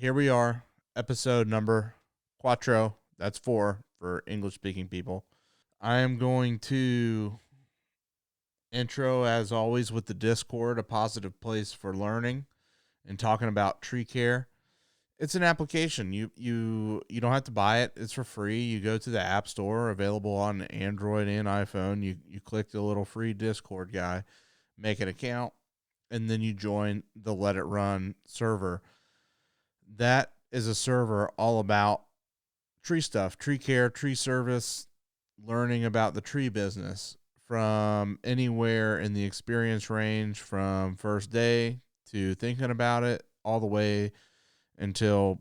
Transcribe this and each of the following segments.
here we are, episode number quattro. That's four for English speaking people. I am going to intro, as always, with the Discord, a positive place for learning and talking about tree care. It's an application. You don't have to buy it. It's for free. You go to the App Store, available on Android and iPhone. You click the little free Discord guy, make an account, and then you join the Let It Run server. That is a server all about tree stuff, tree care, tree service, learning about the tree business from anywhere in the experience range, from first day to thinking about it all the way until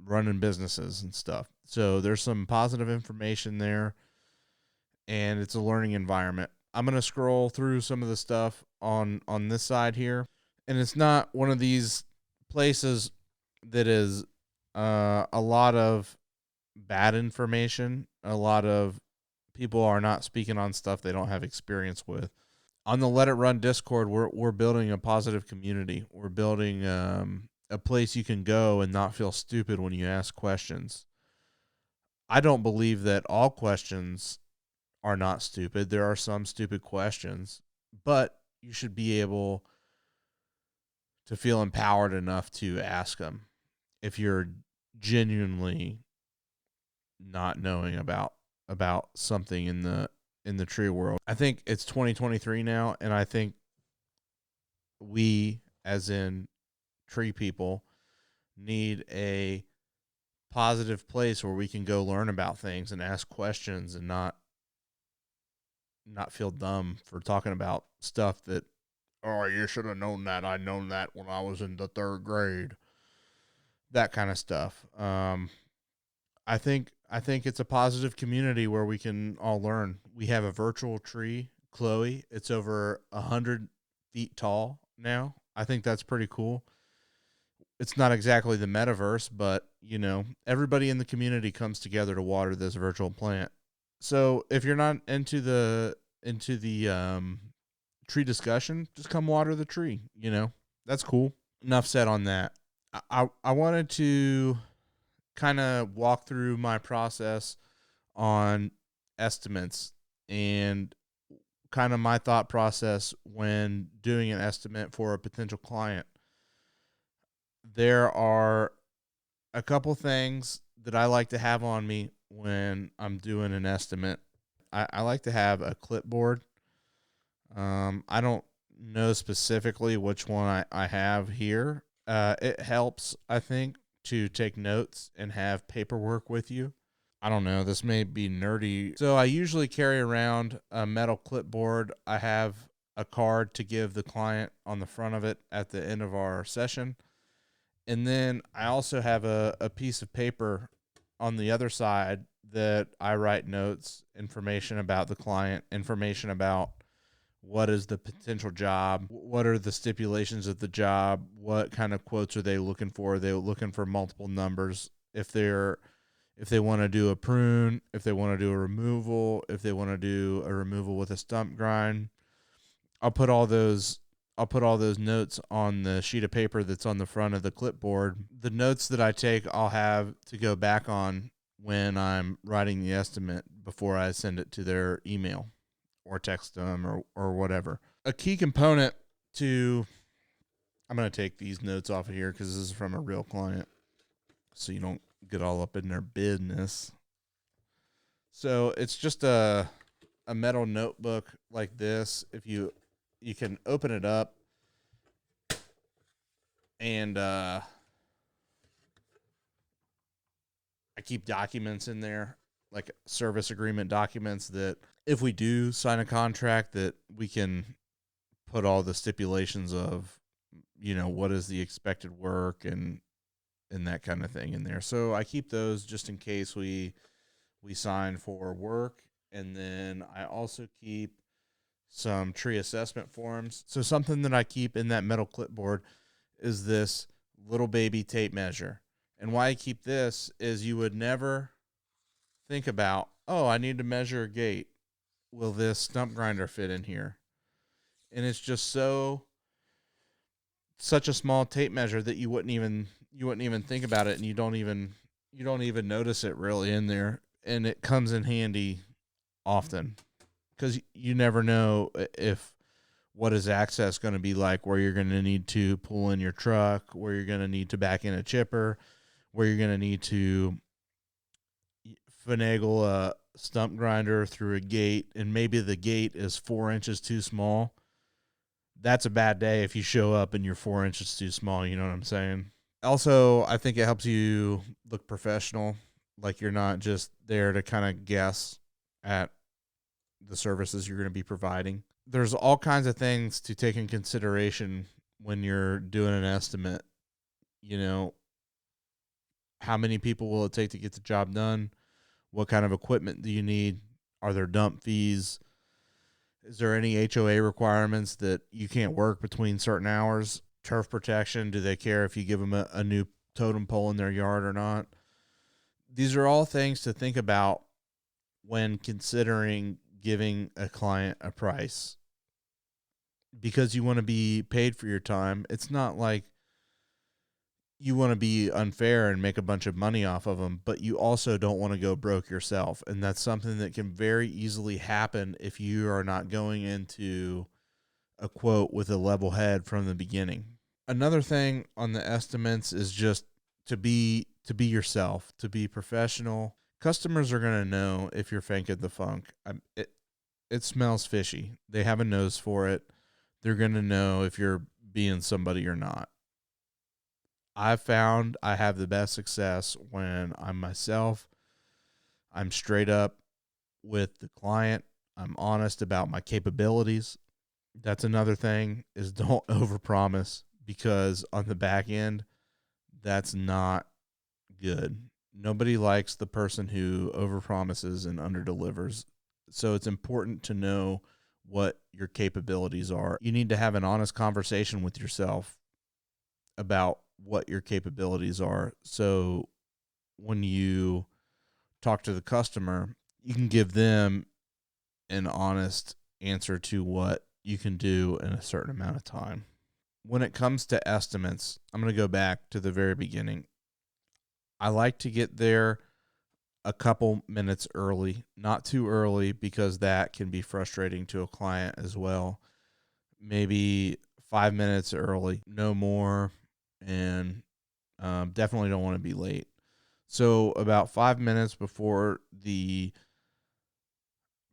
running businesses and stuff. So there's some positive information there, and it's a learning environment. I'm going to scroll through some of the stuff on this side here, and it's not one of these places that is a lot of bad information. A lot of people are not speaking on stuff they don't have experience with. On the Let It Run Discord, we're building a positive community. We're building a place you can go and not feel stupid when you ask questions. I don't believe that all questions are not stupid. There are some stupid questions, but you should be able to feel empowered enough to ask them if you're genuinely not knowing about something in the tree world. I think it's 2023 now, and I think we, as in tree people, need a positive place where we can go learn about things and ask questions and not feel dumb for talking about stuff that, oh, you should have known that. I known that when I was in the third grade. That kind of stuff. I think it's a positive community where we can all learn. We have a virtual tree, Chloe. It's over 100 feet tall now. I think that's pretty cool. It's not exactly the metaverse, but everybody in the community comes together to water this virtual plant. So if you're not into the tree discussion, just come water the tree. That's cool. Enough said on that. I wanted to kind of walk through my process on estimates and kind of my thought process when doing an estimate for a potential client. There are a couple things that I like to have on me when I'm doing an estimate. I like to have a clipboard. I don't know specifically which one I have here. It helps, I think, to take notes and have paperwork with you. I don't know, this may be nerdy. So I usually carry around a metal clipboard. I have a card to give the client on the front of it at the end of our session. And then I also have a piece of paper on the other side that I write notes, information about the client, information about what is the potential job, what are the stipulations of the job, what kind of quotes are they looking for? Are they looking for multiple numbers? If they want to do a prune, if they want to do a removal, if they want to do a removal with a stump grind, I'll put all those notes on the sheet of paper that's on the front of the clipboard. The notes that I take, I'll have to go back on when I'm writing the estimate before I send it to their email or text them or whatever. A key component to, I'm going to take these notes off of here because this is from a real client, so you don't get all up in their business. So it's just a metal notebook like this. If you can open it up, and I keep documents in there, like service agreement documents, that if we do sign a contract, that we can put all the stipulations of, what is the expected work and that kind of thing in there. So I keep those just in case we sign for work. And then I also keep some tree assessment forms. So something that I keep in that metal clipboard is this little baby tape measure. And why I keep this is you would never think about, oh, I need to measure a gate. Will this stump grinder fit in here? And it's just such a small tape measure that you wouldn't even you wouldn't even think about it, and you don't even notice it really in there, and it comes in handy often because you never know if what is access going to be like, where you're going to need to pull in your truck, where you're going to need to back in a chipper, where you're going to need to finagle a stump grinder through a gate, and maybe the gate is 4 inches too small. That's a bad day if you show up and you're 4 inches too small. You know what I'm saying? Also, I think it helps you look professional. Like you're not just there to kind of guess at the services you're going to be providing. There's all kinds of things to take in consideration when you're doing an estimate. You know, how many people will it take to get the job done? What kind of equipment do you need? Are there dump fees? Is there any HOA requirements that you can't work between certain hours? Turf protection, do they care if you give them a new totem pole in their yard or not? These are all things to think about when considering giving a client a price, because you want to be paid for your time. It's not like you want to be unfair and make a bunch of money off of them, but you also don't want to go broke yourself. And that's something that can very easily happen if you are not going into a quote with a level head from the beginning. Another thing on the estimates is just to be yourself, to be professional. Customers are going to know if you're faking the funk. It smells fishy. They have a nose for it. They're going to know if you're being somebody or not. I've found I have the best success when I'm myself. I'm straight up with the client. I'm honest about my capabilities. That's another thing, is don't overpromise, because on the back end, that's not good. Nobody likes the person who overpromises and underdelivers. So it's important to know what your capabilities are. You need to have an honest conversation with yourself about what your capabilities are. So when you talk to the customer, you can give them an honest answer to what you can do in a certain amount of time. When it comes to estimates, I'm going to go back to the very beginning. I like to get there a couple minutes early, not too early, because that can be frustrating to a client as well. Maybe 5 minutes early, no more, and definitely don't want to be late. So about 5 minutes before the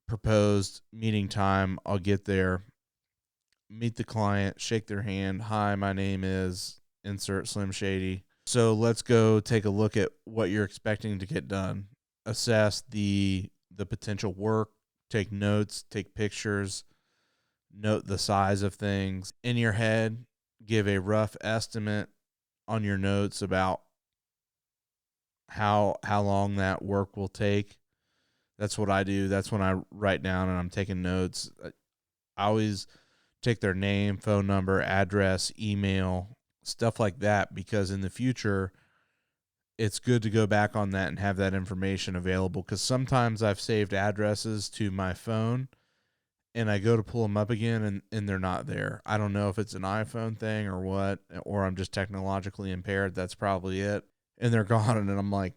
proposed meeting time, I'll get there, meet the client, shake their hand. Hi, my name is insert Slim Shady. So let's go take a look at what you're expecting to get done. Assess the potential work, take notes, take pictures, note the size of things. In your head, give a rough estimate on your notes about how long that work will take. That's what I do. That's when I write down and I'm taking notes. I always take their name, phone number, address, email, stuff like that, because in the future, it's good to go back on that and have that information available, because sometimes I've saved addresses to my phone and I go to pull them up again and they're not there. I don't know if it's an iPhone thing or what, or I'm just technologically impaired. That's probably it. And they're gone, and I'm like,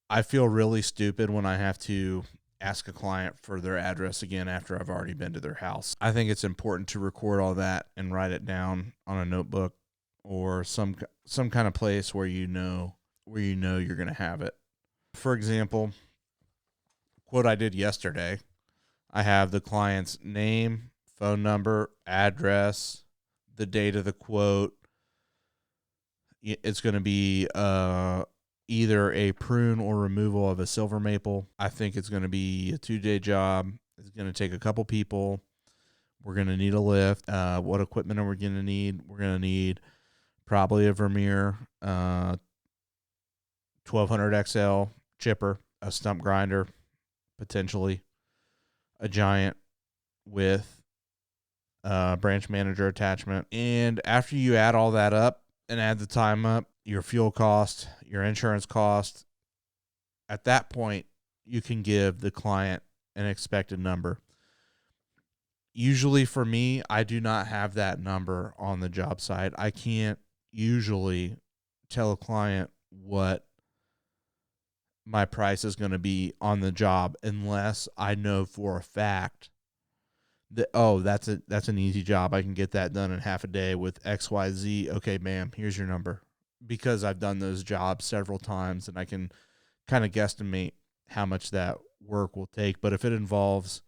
I feel really stupid when I have to ask a client for their address again after I've already been to their house. I think it's important to record all that and write it down on a notebook or some kind of place where you know you're going to have it. For example, quote I did yesterday, I have the client's name, phone number, address, the date of the quote. It's going to be either a prune or removal of a silver maple. I think it's going to be a 2-day job. It's going to take a couple people. We're going to need a lift. What equipment are we going to need? We're going to need probably a Vermeer 1200 XL chipper, a stump grinder, potentially a giant with a branch manager attachment. And after you add all that up and add the time up, your fuel cost, your insurance cost, at that point, you can give the client an expected number. Usually for me, I do not have that number on the job site. I can't usually tell a client what my price is going to be on the job unless I know for a fact that, oh, that's an easy job. I can get that done in half a day with XYZ. Okay, ma'am, here's your number. Because I've done those jobs several times and I can kind of guesstimate how much that work will take. But if it involves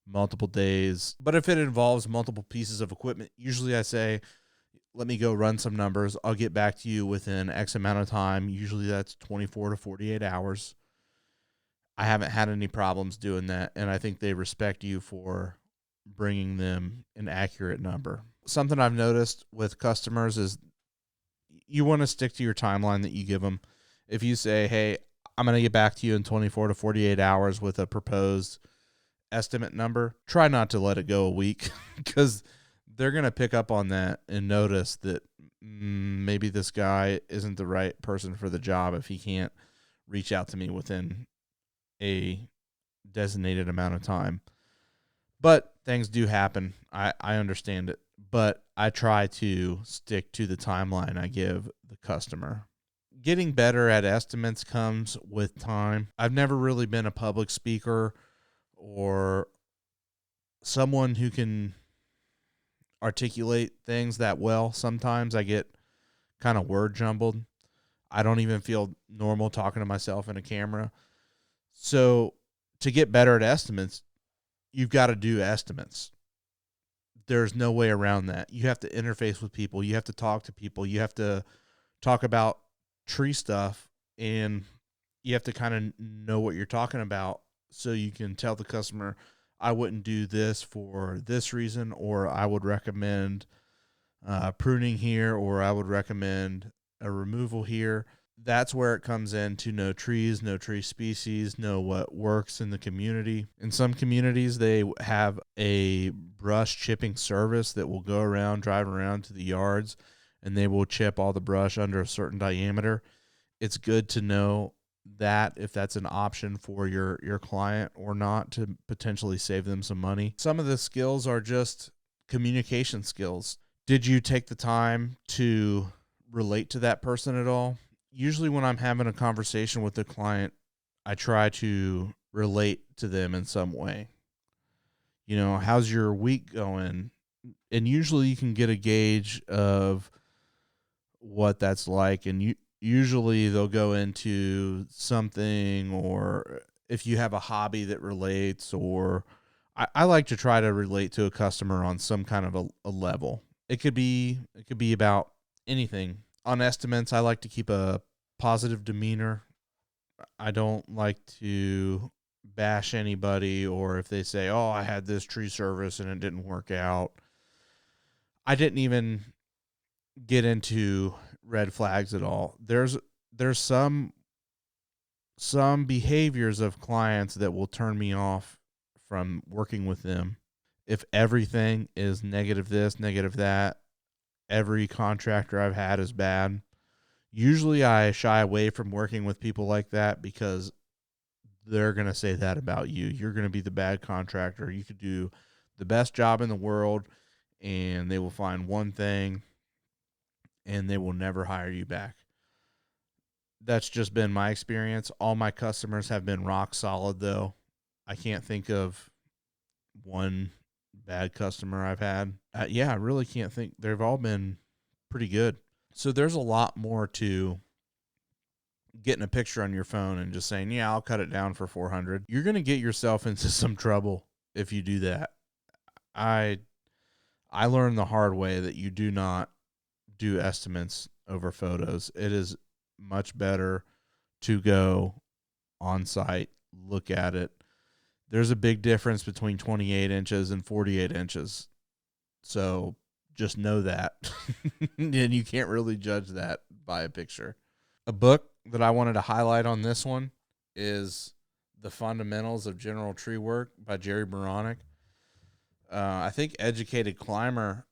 multiple days, multiple pieces of equipment, usually I say, let me go run some numbers. I'll get back to you within X amount of time. Usually that's 24 to 48 hours. I haven't had any problems doing that, and I think they respect you for bringing them an accurate number. Something I've noticed with customers is you want to stick to your timeline that you give them. If you say, hey, I'm going to get back to you in 24 to 48 hours with a proposed estimate number, try not to let it go a week because they're going to pick up on that and notice that maybe this guy isn't the right person for the job if he can't reach out to me within a designated amount of time. But things do happen. I understand it. But I try to stick to the timeline I give the customer. Getting better at estimates comes with time. I've never really been a public speaker or someone who can articulate things that well. Sometimes I get kind of word jumbled. I don't even feel normal talking to myself in a camera. So to get better at estimates, you've got to do estimates. There's no way around that. You have to interface with people. You have to talk to people. You have to talk about tree stuff, and you have to kind of know what you're talking about so you can tell the customer, I wouldn't do this for this reason, or I would recommend pruning here, or I would recommend a removal here. That's where it comes in to know trees, know tree species, know what works in the community. In some communities, they have a brush chipping service that will go around, drive around to the yards, and they will chip all the brush under a certain diameter. It's good to know that if that's an option for your client or not, to potentially save them some money. Some of the skills are just communication skills. Did you take the time to relate to that person at all? Usually when I'm having a conversation with the client, I try to relate to them in some way. You know, how's your week going? And usually you can get a gauge of what that's like. And usually they'll go into something, or if you have a hobby that relates, or I like to try to relate to a customer on some kind of a level. It could be about anything. On estimates, I like to keep a positive demeanor. I don't like to bash anybody, or if they say, oh, I had this tree service and it didn't work out. I didn't even get into red flags at all. There's some behaviors of clients that will turn me off from working with them. If everything is negative this, negative that, every contractor I've had is bad. Usually I shy away from working with people like that because they're going to say that about you. You're going to be the bad contractor. You could do the best job in the world, and they will find one thing, and they will never hire you back. That's just been my experience. All my customers have been rock solid, though. I can't think of one bad customer I've had. I really can't think. They've all been pretty good. So there's a lot more to getting a picture on your phone and just saying, yeah, I'll cut it down for 400. You're going to get yourself into some trouble if you do that. I learned the hard way that you do not do estimates over photos. It is much better to go on site, look at it. There's a big difference between 28 inches and 48 inches. So just know that. And you can't really judge that by a picture. A book that I wanted to highlight on this one is The Fundementals of General Tree Work by Jerry Baronic. I think Educated Climber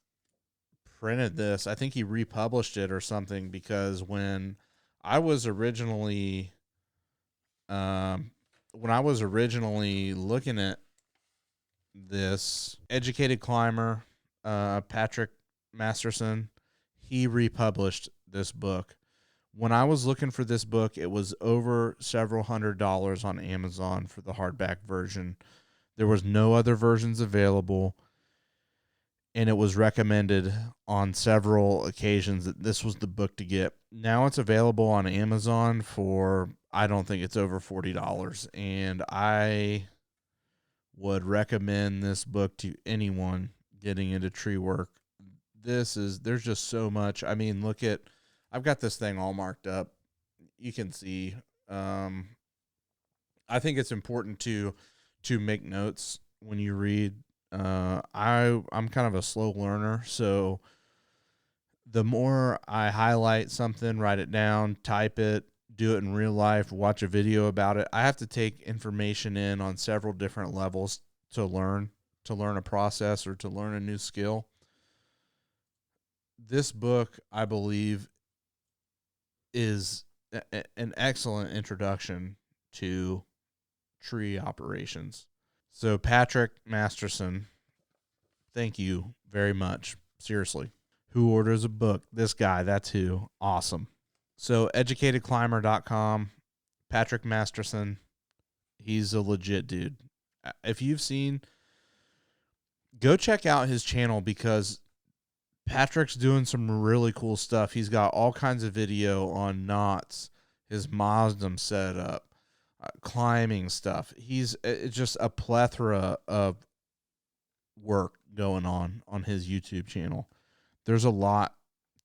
printed this. I think he republished it or something, because when I was originally looking at this, Educated Climber, Patrick Masterson, he republished this book, When I was looking for this book, it was over several $100s on Amazon for the hardback version. There was no other versions available, and it was recommended on several occasions that this was the book to get. Now it's available on Amazon for, I don't think it's over $40, and I would recommend this book to anyone getting into tree work. There's just so much. I mean, I've got this thing all marked up. You can see. I think it's important to make notes when you read. I'm kind of a slow learner, so the more I highlight something, write it down, type it, do it in real life, watch a video about it. I have to take information in on several different levels to learn a process or to learn a new skill. This book, I believe, is an excellent introduction to tree operations. So Patrick Masterson, thank you very much. Seriously. Who orders a book? This guy, that's who. Awesome. So educatedclimber.com, Patrick Masterson, he's a legit dude. If you've seen, go check out his channel because Patrick's doing some really cool stuff. He's got all kinds of video on knots, his Mozdam setup, climbing stuff. It's just a plethora of work going on his YouTube channel. There's a lot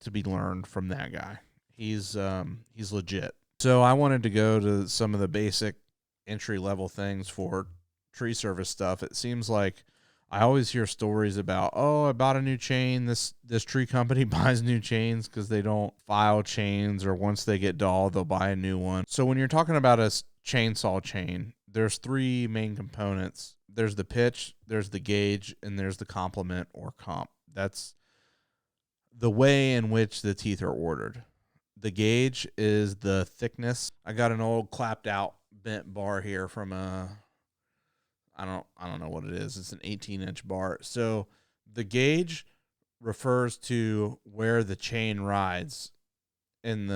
to be learned from that guy. He's legit. So I wanted to go to some of the basic entry level things for tree service stuff. It seems like I always hear stories about, oh, I bought a new chain. This tree company buys new chains because they don't file chains, or once they get dull, they'll buy a new one. So when you're talking about a chainsaw chain, there's three main components. There's the pitch, there's the gauge, and there's the complement or comp. That's the way in which the teeth are ordered. The gauge is the thickness. I got an old clapped out bent bar here from I don't know what it is. It's an 18-inch bar. So the gauge refers to where the chain rides in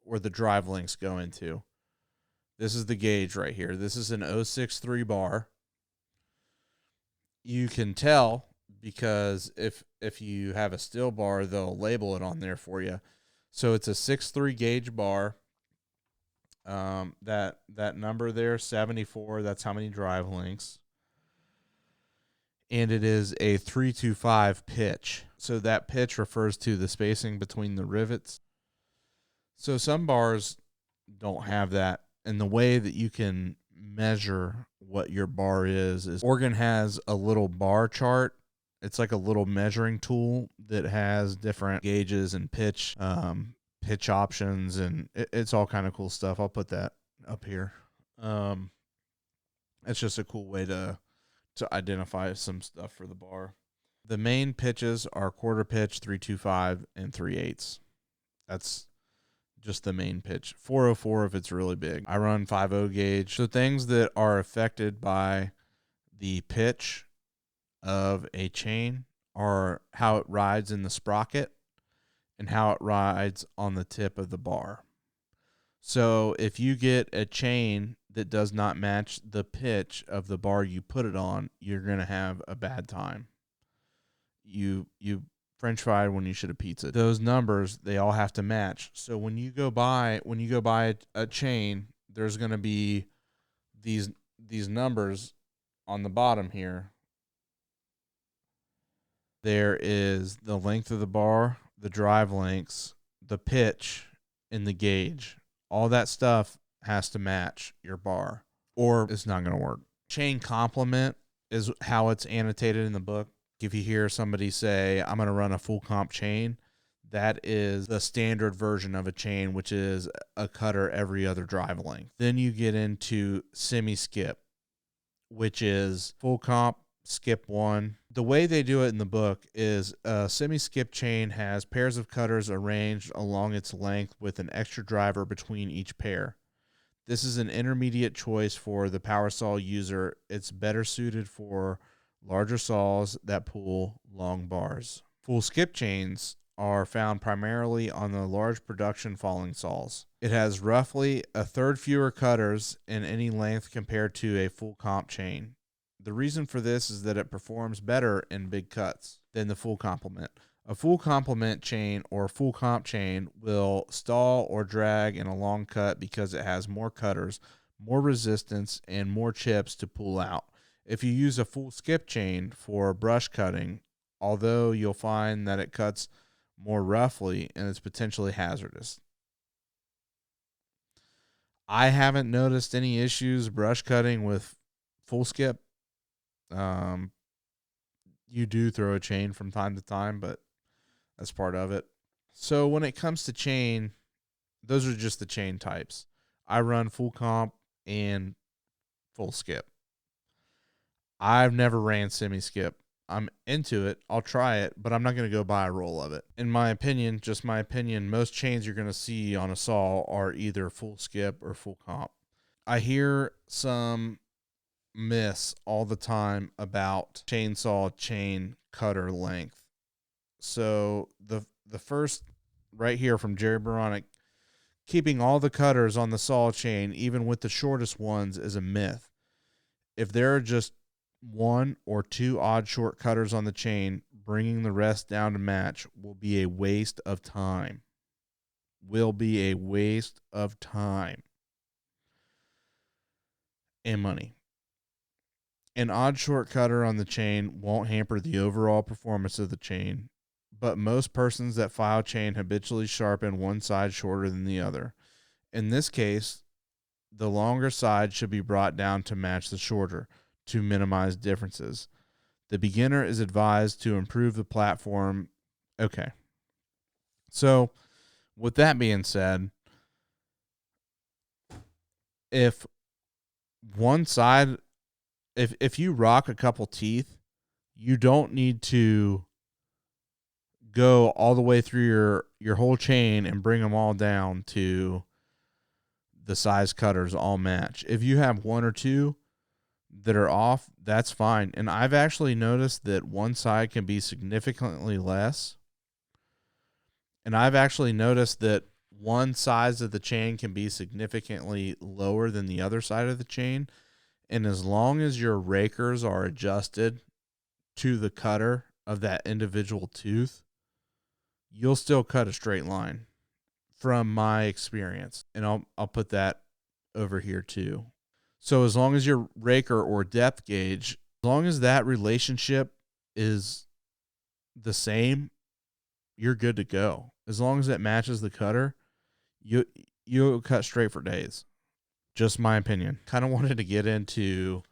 where the drive links go into. This is the gauge right here. This is an 063 bar. You can tell because if you have a steel bar, they'll label it on there for you. So it's a 6.3 gauge bar. That number there, 74, that's how many drive links. And it is a 325 pitch. So that pitch refers to the spacing between the rivets. So some bars don't have that. And the way that you can measure what your bar is Oregon has a little bar chart. It's like a little measuring tool that has different gauges and pitch options, and it's all kind of cool stuff. I'll put that up here. It's just a cool way to identify some stuff for the bar. The main pitches are quarter pitch, 325, and 3/8. That's just the main pitch. 404 if it's really big. I run 5/0 gauge. So things that are affected by the pitch of a chain are how it rides in the sprocket and how it rides on the tip of the bar. So if you get a chain that does not match the pitch of the bar you put it on, you're going to have a bad time. You French fried when you should have pizza. Those numbers, they all have to match. So when you go buy a chain, there's going to be these numbers on the bottom here. There is the length of the bar, the drive lengths, the pitch, and the gauge. All that stuff has to match your bar, or it's not going to work. Chain complement is how it's annotated in the book. If you hear somebody say, I'm going to run a full comp chain, that is the standard version of a chain, which is a cutter every other drive length. Then you get into semi-skip, which is full comp, skip one. The way they do it in the book is a semi-skip chain has pairs of cutters arranged along its length with an extra driver between each pair. This is an intermediate choice for the power saw user. It's better suited for larger saws that pull long bars. Full skip chains are found primarily on the large production falling saws. It has roughly a third fewer cutters in any length compared to a full comp chain. The reason for this is that it performs better in big cuts than the full complement. A full complement chain or full comp chain will stall or drag in a long cut because it has more cutters, more resistance, and more chips to pull out. If you use a full skip chain for brush cutting, although you'll find that it cuts more roughly and it's potentially hazardous. I haven't noticed any issues brush cutting with full skip. You do throw a chain from time to time, but that's part of it. So when it comes to chain, those are just the chain types. I run full comp and full skip. I've never ran semi skip. I'm into it. I'll try it, but I'm not going to go buy a roll of it. In my opinion, just my opinion, most chains you're going to see on a saw are either full skip or full comp. I hear some myths all the time about chainsaw chain cutter length. So the first right here from Jerry Baronic, keeping all the cutters on the saw chain, even with the shortest ones, is a myth. If there are just one or two odd short cutters on the chain, bringing the rest down to match will be a waste of time. Will be a waste of time and money. An odd short cutter on the chain won't hamper the overall performance of the chain, but most persons that file chain habitually sharpen one side shorter than the other. In this case, the longer side should be brought down to match the shorter to minimize differences. The beginner is advised to improve the platform. Okay. So, with that being said, if one side, if you rock a couple teeth, you don't need to go all the way through your whole chain and bring them all down to the size cutters all match. If you have one or two that are off, that's fine. And I've actually noticed that one side can be significantly less. And I've actually noticed that one size of the chain can be significantly lower than the other side of the chain. And as long as your rakers are adjusted to the cutter of that individual tooth, you'll still cut a straight line from my experience. And I'll put that over here too. So as long as your raker or depth gauge, as long as that relationship is the same, you're good to go. As long as it matches the cutter, you'll cut straight for days. Just my opinion. Kind of wanted to get into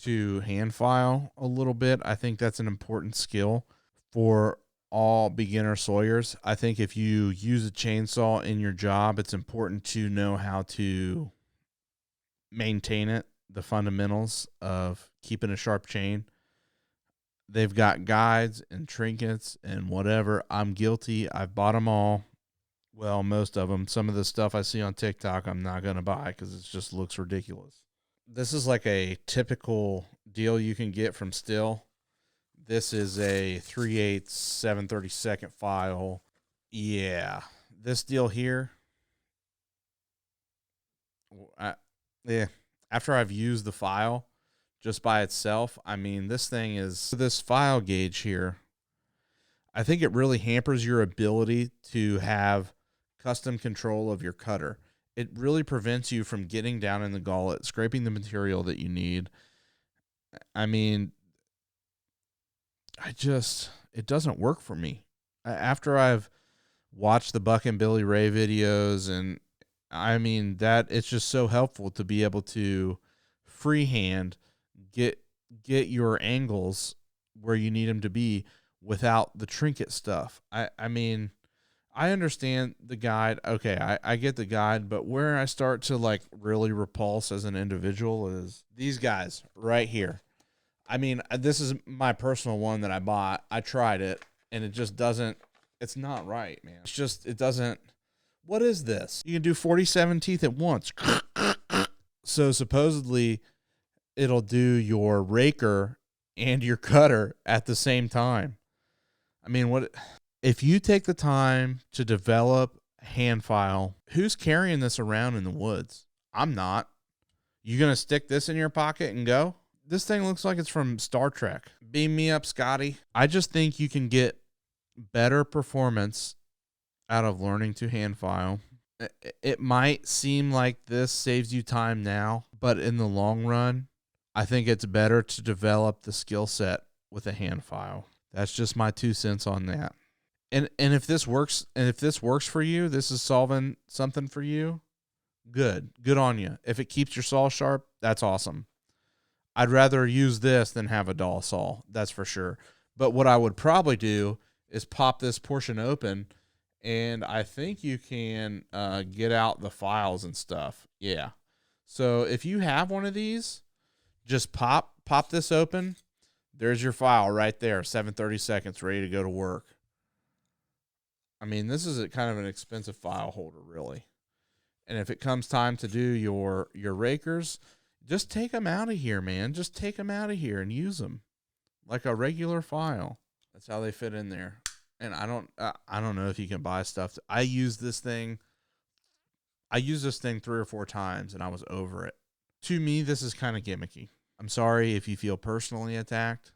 hand file a little bit. I think that's an important skill for all beginner sawyers. I think if you use a chainsaw in your job, it's important to know how to maintain it, the fundamentals of keeping a sharp chain. They've got guides and trinkets and whatever. I'm guilty. I've bought them all. Well, most of them. Some of the stuff I see on TikTok, I'm not going to buy because it just looks ridiculous. This is like a typical deal you can get from Stihl. This is a 3/8 7/32 file. Yeah. This deal here, after I've used the file just by itself, I mean, this thing is, this file gauge here, I think it really hampers your ability to have custom control of your cutter. It really prevents you from getting down in the gullet, scraping the material that you need. I mean, it doesn't work for me. After I've watched the Buck and Billy Ray videos, and I mean, that it's just so helpful to be able to freehand get your angles where you need them to be without the trinket stuff. I mean, I understand the guide. Okay, I get the guide, but where I start to like really repulse as an individual is these guys right here. I mean, this is my personal one that I bought. I tried it, and it just doesn't, it's not right, man. It's just, it doesn't, what is this? You can do 47 teeth at once. So supposedly it'll do your raker and your cutter at the same time. I mean, what? If you take the time to develop a hand file, who's carrying this around in the woods? I'm not. You going to stick this in your pocket and go? This thing looks like it's from Star Trek. Beam me up, Scotty. I just think you can get better performance out of learning to hand file. It might seem like this saves you time now, but in the long run, I think it's better to develop the skill set with a hand file. That's just my 2 cents on that. And if this works, for you, this is solving something for you, good on you. If it keeps your saw sharp, that's awesome. I'd rather use this than have a dull saw, that's for sure. But what I would probably do is pop this portion open, and I think you can get out the files and stuff. Yeah. So if you have one of these, just pop this open. There's your file right there, 7:30 seconds, ready to go to work. I mean, this is kind of an expensive file holder, really. And if it comes time to do your rakers, just take them out of here, man. Just take them out of here and use them like a regular file. That's how they fit in there. And I don't know if you can buy stuff. I used this thing 3 or 4 times, and I was over it. To me, this is kind of gimmicky. I'm sorry if you feel personally attacked.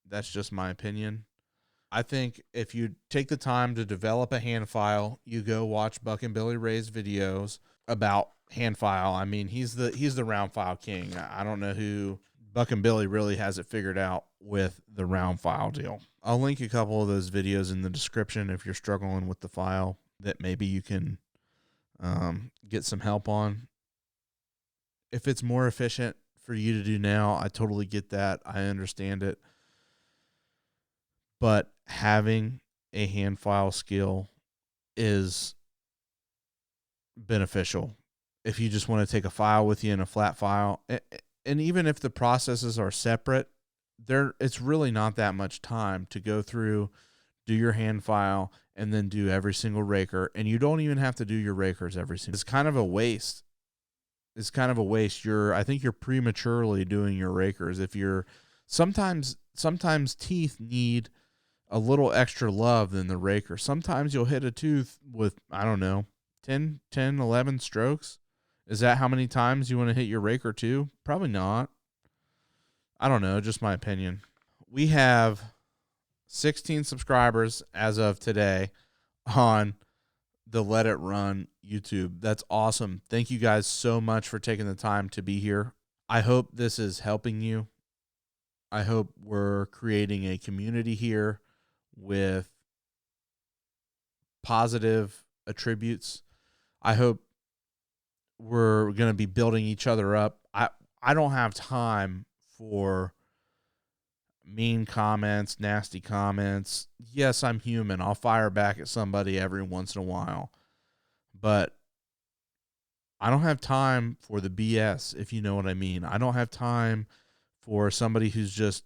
That's just my opinion. I think if you take the time to develop a hand file, you go watch Buck and Billy Ray's videos about hand file. I mean, he's the round file king. I don't know who. Buck and Billy really has it figured out with the round file deal. I'll link a couple of those videos in the description if you're struggling with the file that maybe you can get some help on. If it's more efficient for you to do now, I totally get that. I understand it. But having a hand file skill is beneficial. If you just want to take a file with you in a flat file, and even if the processes are separate, it's really not that much time to go through, do your hand file, and then do every single raker. And you don't even have to do your rakers every single. It's kind of a waste. I think you're prematurely doing your rakers. If you're sometimes teeth need a little extra love than the raker. Sometimes you'll hit a tooth with, I don't know, 10, 11 strokes. Is that how many times you want to hit your raker too? Probably not. I don't know, just my opinion. We have 16 subscribers as of today on the Let It Run YouTube. That's awesome. Thank you guys so much for taking the time to be here. I hope this is helping you. I hope we're creating a community here with positive attributes. I hope we're going to be building each other up. I don't have time for mean comments, nasty comments. Yes, I'm human. I'll fire back at somebody every once in a while. But I don't have time for the BS, if you know what I mean. I don't have time for somebody who's just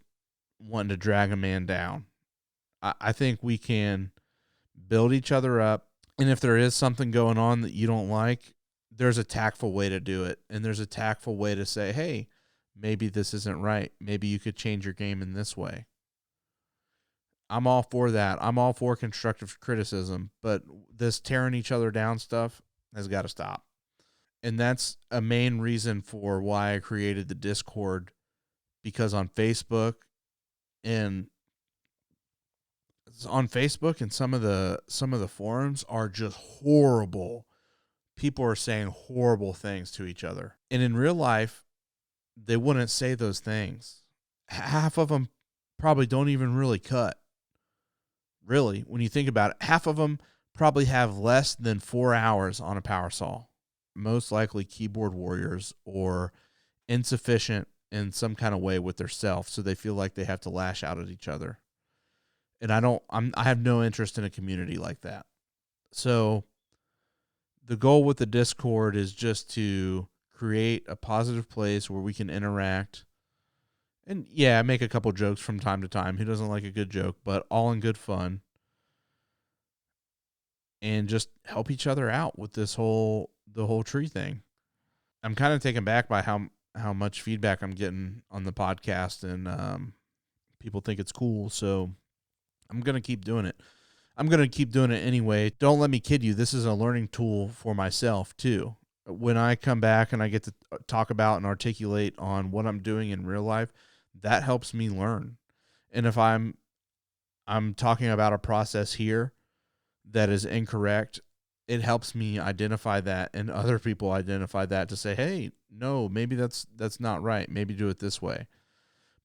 wanting to drag a man down. I think we can build each other up. And if there is something going on that you don't like, there's a tactful way to do it. And there's a tactful way to say, hey, maybe this isn't right. Maybe you could change your game in this way. I'm all for that. I'm all for constructive criticism. But this tearing each other down stuff has got to stop. And that's a main reason for why I created the Discord, because on Facebook and some of the forums are just horrible. People are saying horrible things to each other. And in real life, they wouldn't say those things. Half of them probably don't even really cut. Really, when you think about it, half of them probably have less than 4 hours on a power saw. Most likely keyboard warriors or insufficient in some kind of way with their self, so they feel like they have to lash out at each other. And I have no interest in a community like that. So the goal with the Discord is just to create a positive place where we can interact. And yeah, make a couple jokes from time to time. Who doesn't like a good joke? But all in good fun. And just help each other out with the whole tree thing. I'm kind of taken back by how much feedback I'm getting on the podcast, and people think it's cool. So I'm going to keep doing it. I'm going to keep doing it anyway. Don't let me kid you. This is a learning tool for myself too. When I come back and I get to talk about and articulate on what I'm doing in real life, that helps me learn. And if I'm talking about a process here that is incorrect, it helps me identify that, and other people identify that to say, hey, no, maybe that's not right. Maybe do it this way.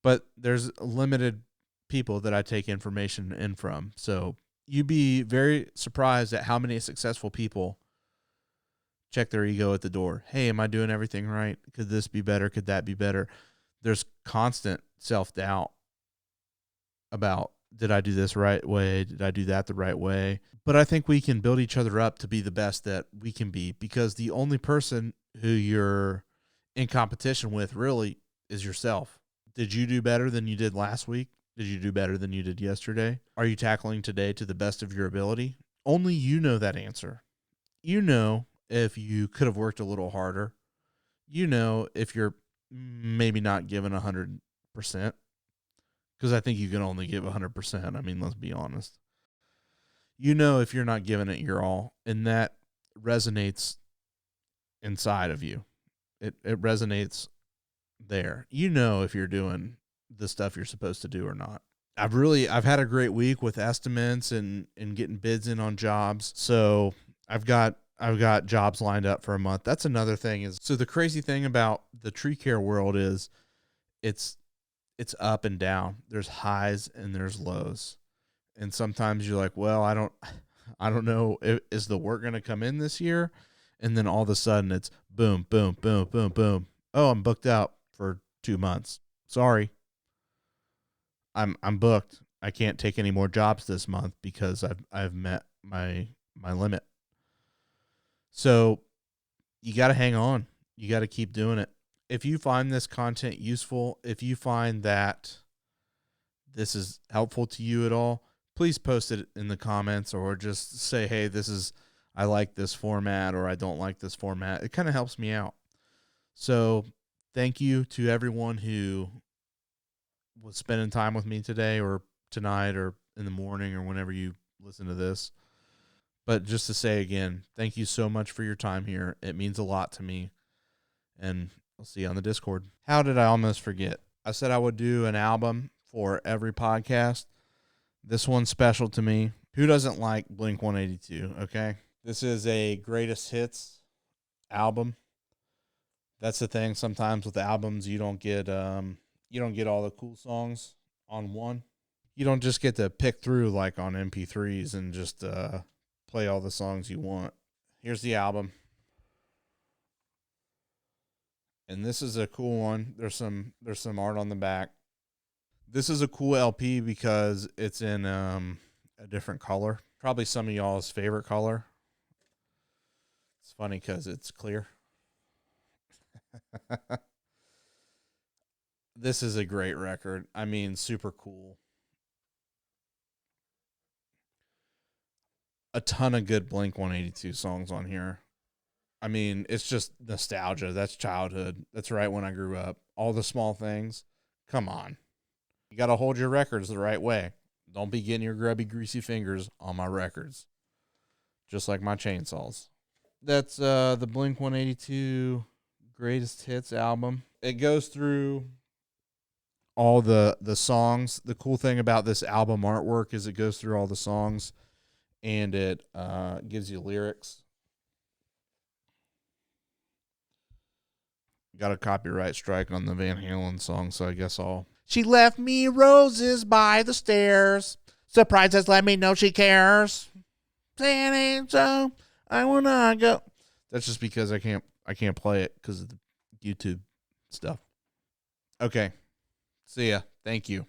But there's limited people that I take information in from. So you'd be very surprised at how many successful people check their ego at the door. Hey, am I doing everything right? Could this be better? Could that be better? There's constant self-doubt about, did I do this right way? Did I do that the right way? But I think we can build each other up to be the best that we can be, because the only person who you're in competition with really is yourself. Did you do better than you did last week? Did you do better than you did yesterday? Are you tackling today to the best of your ability? Only you know that answer. You know if you could have worked a little harder. You know if you're maybe not giving 100%, because I think you can only give 100%. I mean, let's be honest. You know if you're not giving it your all, and that resonates inside of you. It resonates there. You know if you're doing the stuff you're supposed to do or not. I've had a great week with estimates and getting bids in on jobs. So I've got jobs lined up for a month. That's another thing is, so the crazy thing about the tree care world is it's up and down. There's highs and there's lows. And sometimes you're like, well, I don't know, is the work going to come in this year? And then all of a sudden it's boom, boom, boom, boom, boom. Oh, I'm booked out for 2 months. Sorry. I'm booked. I can't take any more jobs this month because I've met my limit. So you got to hang on. You got to keep doing it. If you find this content useful, if you find that this is helpful to you at all, please post it in the comments, or just say, hey, I like this format, or I don't like this format. It kind of helps me out. So thank you to everyone who was spending time with me today or tonight or in the morning or whenever you listen to this. But just to say again, thank you so much for your time here. It means a lot to me. And I'll see you on the Discord. How did I almost forget? I said I would do an album for every podcast. This one's special to me. Who doesn't like Blink-182, okay? This is a greatest hits album. That's the thing. Sometimes with albums, you don't get all the cool songs on one. You don't just get to pick through like on MP3s and just play all the songs you want. Here's the album. And this is a cool one. There's some art on the back. This is a cool LP because it's in a different color. Probably some of y'all's favorite color. It's funny because it's clear. This is a great record. I mean, super cool. A ton of good Blink-182 songs on here. I mean, it's just nostalgia. That's childhood. That's right when I grew up. All the small things. Come on. You got to hold your records the right way. Don't be getting your grubby, greasy fingers on my records. Just like my chainsaws. That's the Blink-182 Greatest Hits album. It goes through all the songs. The cool thing about this album artwork is it goes through all the songs, and it gives you lyrics. Got a copyright strike on the Van Halen song, so I guess I'll... She left me roses by the stairs. Surprise has let me know she cares. Saying ain't so, I will not go. That's just because I can't play it because of the YouTube stuff. Okay. See ya. Thank you.